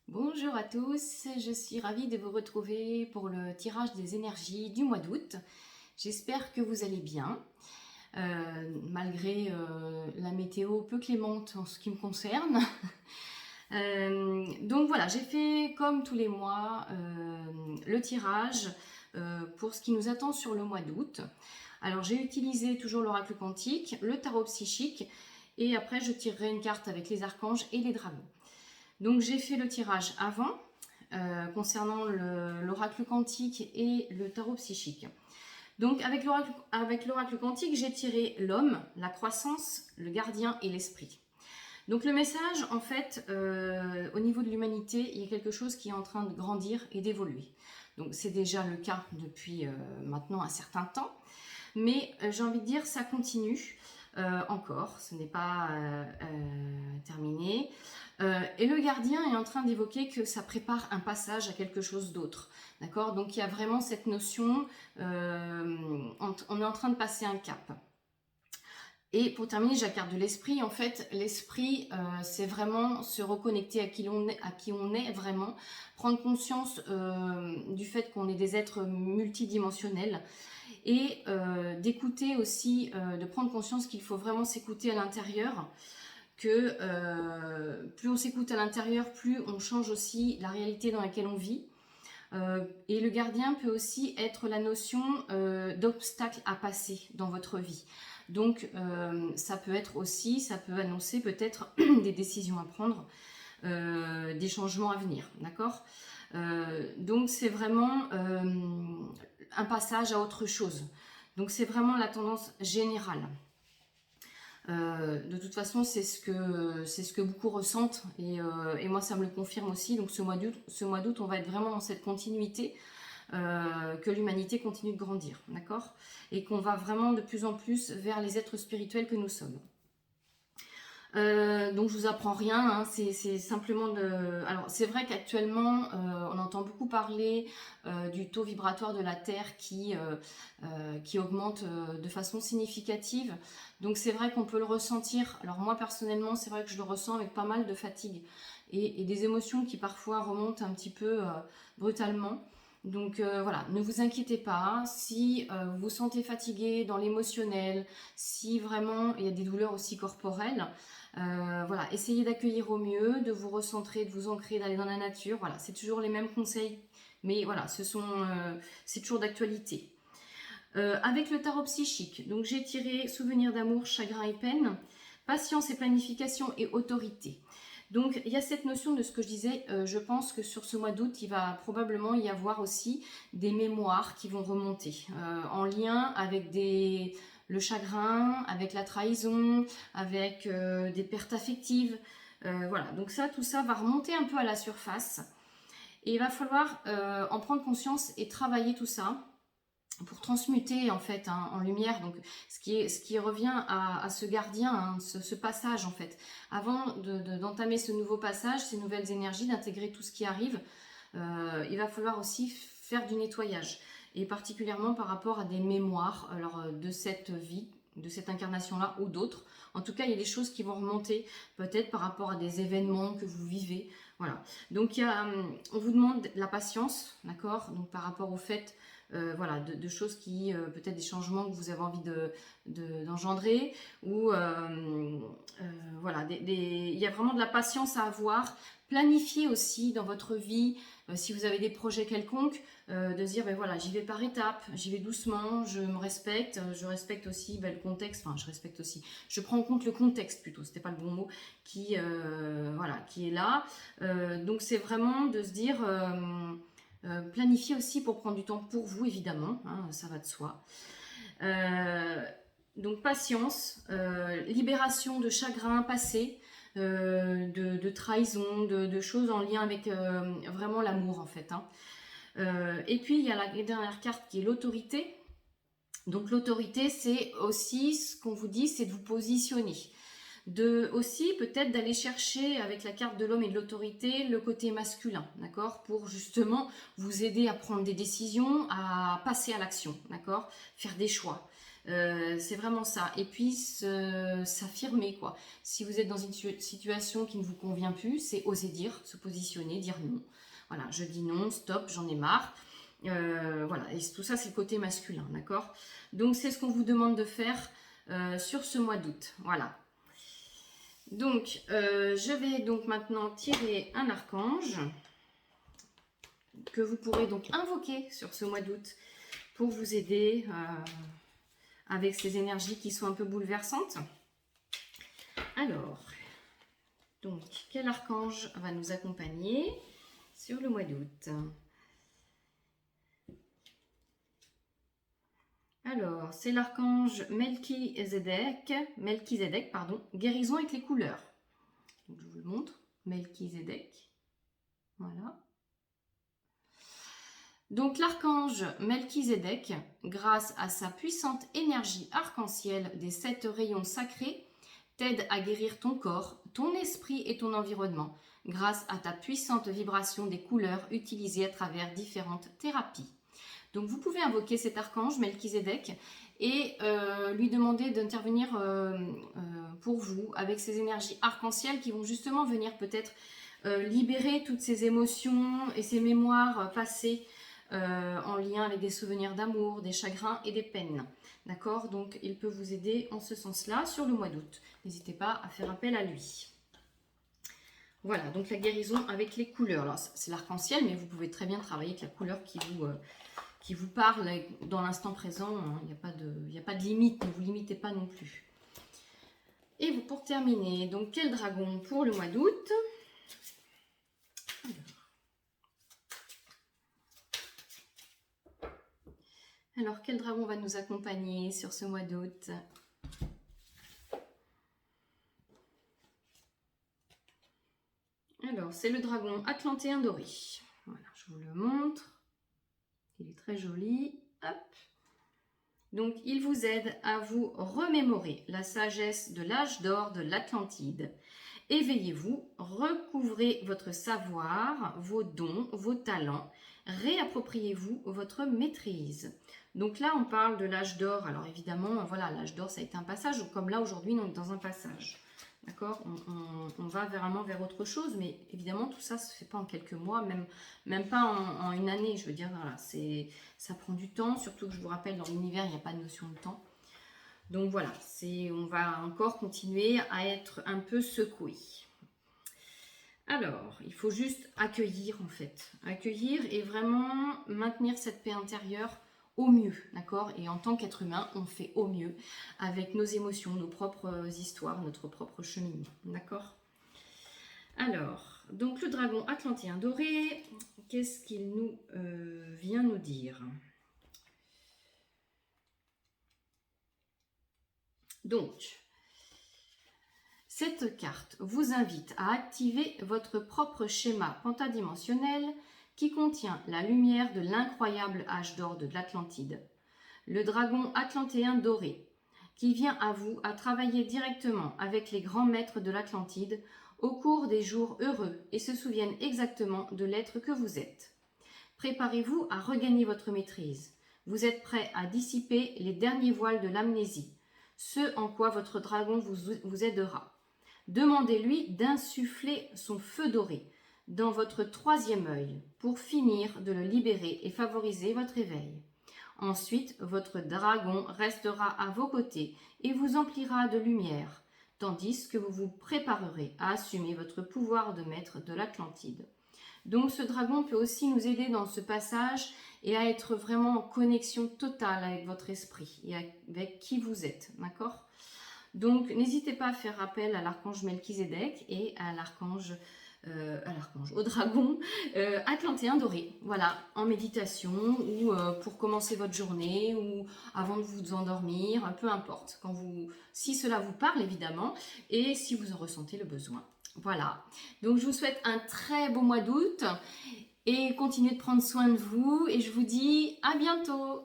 Bonjour à tous, je suis ravie de vous retrouver pour le tirage des énergies du mois d'août. J'espère que vous allez bien, malgré la météo peu clémente en ce qui me concerne. Donc voilà, j'ai fait comme tous les mois le tirage pour ce qui nous attend sur le mois d'août. Alors j'ai utilisé toujours l'oracle quantique, le tarot psychique et après je tirerai une carte avec les archanges et les dragons. Donc j'ai fait le tirage avant concernant l'oracle quantique et le tarot psychique. Donc avec l'oracle quantique, j'ai tiré l'homme, la croissance, le gardien et l'esprit. Donc le message, en fait, au niveau de l'humanité, il y a quelque chose qui est en train de grandir et d'évoluer. Donc c'est déjà le cas depuis maintenant un certain temps, mais j'ai envie de dire ça continue encore, ce n'est pas terminé. Et le gardien est en train d'évoquer que ça prépare un passage à quelque chose d'autre. D'accord? Donc il y a vraiment cette notion, on est en train de passer un cap. Et pour terminer, j'ai la carte de l'esprit. En fait, l'esprit, c'est vraiment se reconnecter à qui on est vraiment, prendre conscience du fait qu'on est des êtres multidimensionnels et d'écouter aussi, de prendre conscience qu'il faut vraiment s'écouter à l'intérieur, que plus on s'écoute à l'intérieur, plus on change aussi la réalité dans laquelle on vit. Et le gardien peut aussi être la notion d'obstacle à passer dans votre vie. Donc ça peut être aussi, ça peut annoncer peut-être des décisions à prendre, des changements à venir, d'accord? Donc c'est vraiment un passage à autre chose. Donc c'est vraiment la tendance générale. De toute façon, c'est ce que beaucoup ressentent et moi ça me le confirme aussi. Donc ce mois d'août, on va être vraiment dans cette continuité, que l'humanité continue de grandir, d'accord? Et qu'on va vraiment de plus en plus vers les êtres spirituels que nous sommes. Donc je vous apprends rien, hein, c'est simplement de... Alors c'est vrai qu'actuellement on entend beaucoup parler du taux vibratoire de la Terre qui augmente de façon significative. Donc c'est vrai qu'on peut le ressentir. Alors moi personnellement c'est vrai que je le ressens avec pas mal de fatigue et des émotions qui parfois remontent un petit peu brutalement. Donc voilà, ne vous inquiétez pas, si vous vous sentez fatigué dans l'émotionnel, si vraiment il y a des douleurs aussi corporelles, voilà, essayez d'accueillir au mieux, de vous recentrer, de vous ancrer, d'aller dans la nature. Voilà, c'est toujours les mêmes conseils, mais voilà, c'est toujours d'actualité. Avec le tarot psychique, donc j'ai tiré souvenir d'amour, chagrin et peine, patience et planification et autorité. Donc il y a cette notion de ce que je disais, je pense que sur ce mois d'août, il va probablement y avoir aussi des mémoires qui vont remonter en lien avec le chagrin, avec la trahison, avec des pertes affectives. Voilà, donc tout ça va remonter un peu à la surface. Et il va falloir en prendre conscience et travailler tout ça pour transmuter en fait en lumière, donc ce qui revient à ce gardien, hein, ce passage en fait. Avant d'entamer ce nouveau passage, ces nouvelles énergies, d'intégrer tout ce qui arrive, il va falloir aussi faire du nettoyage, et particulièrement par rapport à des mémoires alors, de cette vie, de cette incarnation-là ou d'autres. En tout cas, il y a des choses qui vont remonter, peut-être par rapport à des événements que vous vivez. Voilà. Donc, on vous demande la patience, d'accord? Donc, par rapport au fait voilà, de choses qui, peut-être des changements que vous avez envie d'engendrer, ou voilà, il y a vraiment de la patience à avoir. Planifier aussi dans votre vie, si vous avez des projets quelconques, de se dire, ben voilà, j'y vais par étapes, j'y vais doucement, je me respecte, je respecte aussi le contexte, enfin je respecte aussi, je prends en compte le contexte plutôt, c'était pas le bon mot, voilà, qui est là. Donc c'est vraiment de se dire... planifier aussi pour prendre du temps pour vous, évidemment, hein, ça va de soi. Donc patience, libération de chagrin passé, de trahison, de choses en lien avec vraiment l'amour en fait. Hein. Et puis il y a la dernière carte qui est l'autorité. Donc l'autorité, c'est aussi ce qu'on vous dit, c'est de vous positionner. Aussi peut-être d'aller chercher avec la carte de l'homme et de l'autorité le côté masculin, d'accord, pour justement vous aider à prendre des décisions, à passer à l'action, d'accord, faire des choix. C'est vraiment ça. Et puis, s'affirmer, quoi. Si vous êtes dans une situation qui ne vous convient plus, c'est oser dire, se positionner, dire non. Voilà, je dis non, stop, j'en ai marre. Voilà, et tout ça, c'est le côté masculin, d'accord? Donc, c'est ce qu'on vous demande de faire sur ce mois d'août. Voilà. Donc, je vais donc maintenant tirer un archange que vous pourrez donc invoquer sur ce mois d'août pour vous aider avec ces énergies qui sont un peu bouleversantes. Alors, donc, quel archange va nous accompagner sur le mois d'août? Alors, c'est l'archange Melchizedek, guérison avec les couleurs. Donc, je vous le montre, Melchizedek. Voilà. Donc, l'archange Melchizedek, grâce à sa puissante énergie arc-en-ciel des 7 rayons sacrés, t'aide à guérir ton corps, ton esprit et ton environnement, grâce à ta puissante vibration des couleurs utilisées à travers différentes thérapies. Donc vous pouvez invoquer cet archange Melchizedek et lui demander d'intervenir pour vous avec ces énergies arc-en-ciel qui vont justement venir peut-être libérer toutes ces émotions et ces mémoires passées en lien avec des souvenirs d'amour, des chagrins et des peines. D'accord? Donc il peut vous aider en ce sens-là sur le mois d'août. N'hésitez pas à faire appel à lui. Voilà, donc la guérison avec les couleurs. Alors c'est l'arc-en-ciel, mais vous pouvez très bien travailler avec la couleur qui vous parle dans l'instant présent. Il n'y a pas de limite, ne vous limitez pas non plus. Et pour terminer, donc quel dragon pour le mois d'août? Alors, quel dragon va nous accompagner sur ce mois d'août? Alors, c'est le dragon atlantéen doré. Voilà, je vous le montre. Il est très joli. Hop. Donc, il vous aide à vous remémorer la sagesse de l'âge d'or de l'Atlantide. Éveillez-vous, recouvrez votre savoir, vos dons, vos talents, réappropriez-vous votre maîtrise. Donc là, on parle de l'âge d'or. Alors évidemment, voilà, l'âge d'or, ça a été un passage, comme là, aujourd'hui, on est dans un passage. D'accord, on va vraiment vers autre chose, mais évidemment, tout ça ne se fait pas en quelques mois, même pas en une année. Je veux dire, voilà, ça prend du temps, surtout que je vous rappelle, dans l'univers, il n'y a pas de notion de temps. Donc voilà, on va encore continuer à être un peu secoué. Alors, il faut juste accueillir en fait. Accueillir et vraiment maintenir cette paix intérieure au mieux, d'accord? Et en tant qu'être humain, on fait au mieux avec nos émotions, nos propres histoires, notre propre cheminement, d'accord? Alors, donc le dragon atlantéen doré, qu'est-ce qu'il nous vient nous dire? Donc, cette carte vous invite à activer votre propre schéma pentadimensionnel qui contient la lumière de l'incroyable âge d'or de l'Atlantide. Le dragon atlantéen doré, qui vient à vous à travailler directement avec les grands maîtres de l'Atlantide au cours des jours heureux et se souviennent exactement de l'être que vous êtes. Préparez-vous à regagner votre maîtrise. Vous êtes prêt à dissiper les derniers voiles de l'amnésie, ce en quoi votre dragon vous aidera. Demandez-lui d'insuffler son feu doré dans votre 3e œil pour finir de le libérer et favoriser votre éveil. Ensuite, votre dragon restera à vos côtés et vous emplira de lumière, tandis que vous vous préparerez à assumer votre pouvoir de maître de l'Atlantide. Donc ce dragon peut aussi nous aider dans ce passage et à être vraiment en connexion totale avec votre esprit et avec qui vous êtes, d'accord ? Donc n'hésitez pas à faire appel à l'archange Melchizedek et à au dragon atlantéen doré, voilà, en méditation ou pour commencer votre journée ou avant de vous endormir, peu importe, si cela vous parle évidemment et si vous en ressentez le besoin. Voilà, donc je vous souhaite un très beau mois d'août et continuez de prendre soin de vous et je vous dis à bientôt.